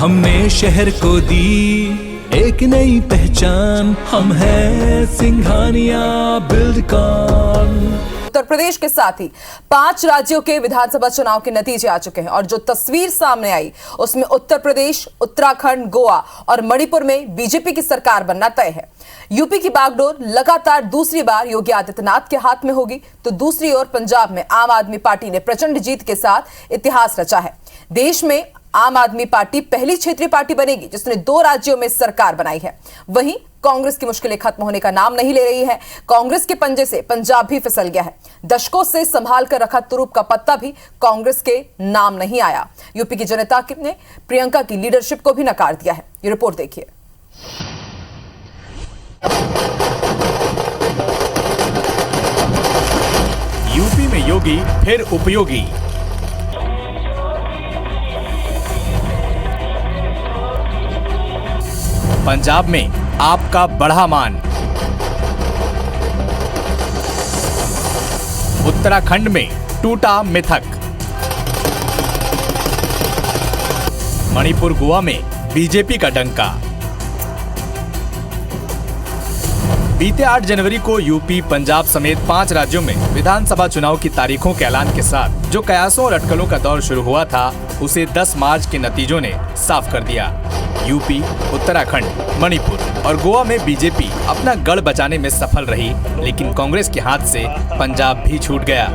हमने शहर को दी एक नई पहचान, हम हैं सिंघानिया बिल्डकॉन। उत्तर प्रदेश के साथ ही 5 राज्यों के विधानसभा चुनाव के नतीजे आ चुके हैं और जो तस्वीर सामने आई उसमें उत्तर प्रदेश, उत्तराखंड, गोवा और मणिपुर में बीजेपी की सरकार बनना तय है। यूपी की बागडोर लगातार दूसरी बार योगी आदित्यनाथ के हाथ में होगी, तो दूसरी ओर पंजाब में आम आदमी पार्टी ने प्रचंड जीत के साथ इतिहास रचा है। देश में आम आदमी पार्टी पहली क्षेत्रीय पार्टी बनेगी जिसने 2 राज्यों में सरकार बनाई है। वहीं कांग्रेस की मुश्किलें खत्म होने का नाम नहीं ले रही है। कांग्रेस के पंजे से पंजाब भी फिसल गया है। दशकों से संभाल कर रखा तुरुप का पत्ता भी कांग्रेस के नाम नहीं आया। यूपी की जनता ने प्रियंका की लीडरशिप को भी नकार दिया है। ये रिपोर्ट देखिए। यूपी में योगी फिर उपयोगी। पंजाब में आपका बढ़ा मान। उत्तराखंड में टूटा मिथक। मणिपुर, गोवा में बीजेपी का डंका। बीते 8 जनवरी को यूपी, पंजाब समेत 5 राज्यों में विधानसभा चुनाव की तारीखों के ऐलान के साथ जो कयासों और अटकलों का दौर शुरू हुआ था, उसे 10 मार्च के नतीजों ने साफ कर दिया। यूपी, उत्तराखंड, मणिपुर और गोवा में बीजेपी अपना गढ़ बचाने में सफल रही, लेकिन कांग्रेस के हाथ से पंजाब भी छूट गया।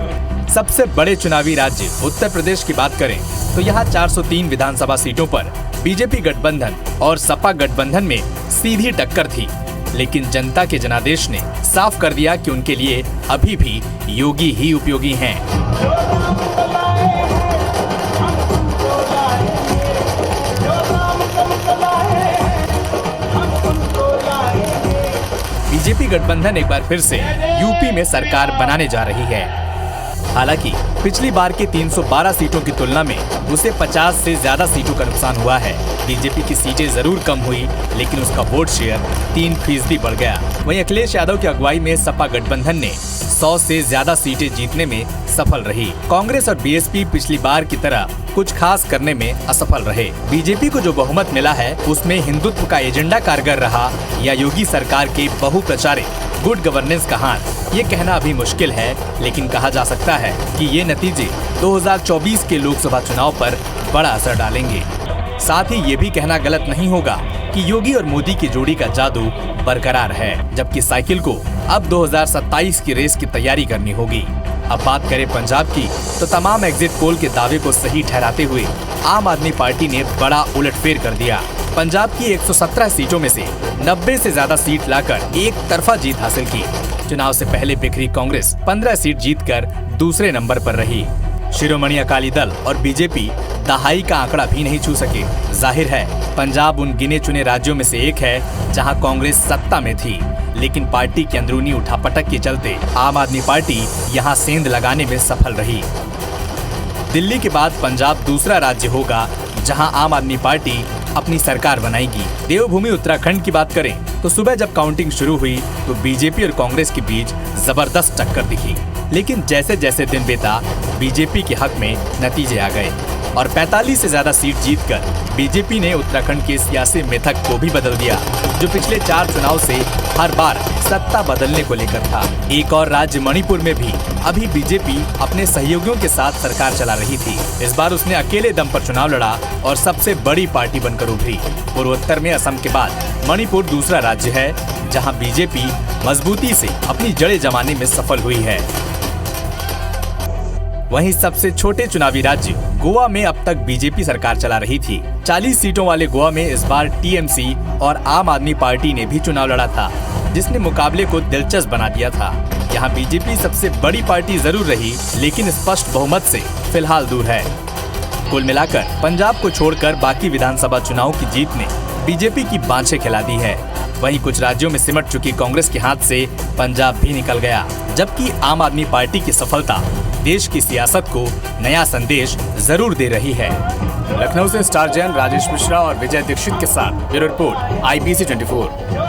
सबसे बड़े चुनावी राज्य उत्तर प्रदेश की बात करें तो यहाँ 403 विधानसभा सीटों पर बीजेपी गठबंधन और सपा गठबंधन में सीधी टक्कर थी, लेकिन जनता के जनादेश ने साफ कर दिया कि उनके लिए अभी भी योगी ही उपयोगी हैं। बीजेपी गठबंधन एक बार फिर से यूपी में सरकार बनाने जा रही है। हालांकि पिछली बार के 312 सीटों की तुलना में उसे 50 से ज्यादा सीटों का नुकसान हुआ है। बीजेपी की सीटें जरूर कम हुई, लेकिन उसका वोट शेयर 3% बढ़ गया। वहीं अखिलेश यादव की अगुवाई में सपा गठबंधन ने 100 से ज्यादा सीटें जीतने में सफल रही। कांग्रेस और बीएसपी पिछली बार की तरह कुछ खास करने में असफल रहे। बीजेपी को जो बहुमत मिला है उसमें हिंदुत्व का एजेंडा कारगर रहा या योगी सरकार के बहुप्रचारित गुड गवर्नेंस का हाथ, ये कहना अभी मुश्किल है, लेकिन कहा जा सकता है कि ये नतीजे 2024 के लोकसभा चुनाव पर बड़ा असर डालेंगे। साथ ही ये भी कहना गलत नहीं होगा कि योगी और मोदी की जोड़ी का जादू बरकरार है, जबकि साइकिल को अब 2027 की रेस की तैयारी करनी होगी। अब बात करें पंजाब की, तो तमाम एग्जिट पोल के दावे को सही ठहराते हुए आम आदमी पार्टी ने बड़ा उलटफेर कर दिया। पंजाब की 117 सीटों में से 90 से ज्यादा सीट लाकर एक तरफा जीत हासिल की। चुनाव से पहले बिखरी कांग्रेस 15 सीट जीतकर दूसरे नंबर पर रही। शिरोमणि अकाली दल और बीजेपी दहाई का आंकड़ा भी नहीं छू सके। जाहिर है पंजाब उन गिने चुने राज्यों में से एक है जहां कांग्रेस सत्ता में थी, लेकिन पार्टी की अंदरूनी उठापटक के चलते आम आदमी पार्टी यहां सेंध लगाने में सफल रही। दिल्ली के बाद पंजाब दूसरा राज्य होगा जहां आम आदमी पार्टी अपनी सरकार बनाएगी। देवभूमि उत्तराखंड की बात करें तो सुबह जब काउंटिंग शुरू हुई तो बीजेपी और कांग्रेस के बीच जबरदस्त टक्कर दिखी, लेकिन जैसे जैसे दिन बीता बीजेपी के हक में नतीजे आ गए और 45 से ज्यादा सीट जीतकर बीजेपी ने उत्तराखंड के सियासी मिथक को भी बदल दिया, जो पिछले 4 चुनाव से हर बार सत्ता बदलने को लेकर था। एक और राज्य मणिपुर में भी अभी बीजेपी अपने सहयोगियों के साथ सरकार चला रही थी। इस बार उसने अकेले दम पर चुनाव लड़ा और सबसे बड़ी पार्टी बनकर उभरी। पूर्वोत्तर में असम के बाद मणिपुर दूसरा राज्य है जहां बीजेपी मजबूती से अपनी जड़ें जमाने में सफल हुई है। वहीं सबसे छोटे चुनावी राज्य गोवा में अब तक बीजेपी सरकार चला रही थी। 40 सीटों वाले गोवा में इस बार टीएमसी और आम आदमी पार्टी ने भी चुनाव लड़ा था, जिसने मुकाबले को दिलचस्प बना दिया था। यहाँ बीजेपी सबसे बड़ी पार्टी जरूर रही, लेकिन स्पष्ट बहुमत से फिलहाल दूर है। कुल मिलाकर पंजाब को छोड़कर बाकी विधानसभा चुनाव की जीत ने बीजेपी की बाँछें खिला दी है। वहीं कुछ राज्यों में सिमट चुकी कांग्रेस के हाथ से पंजाब भी निकल गया, जबकि आम आदमी पार्टी की सफलता देश की सियासत को नया संदेश जरूर दे रही है। लखनऊ से स्टार जैन राजेश मिश्रा और विजय दीक्षित के साथ ब्यूरो रिपोर्ट IBC 24।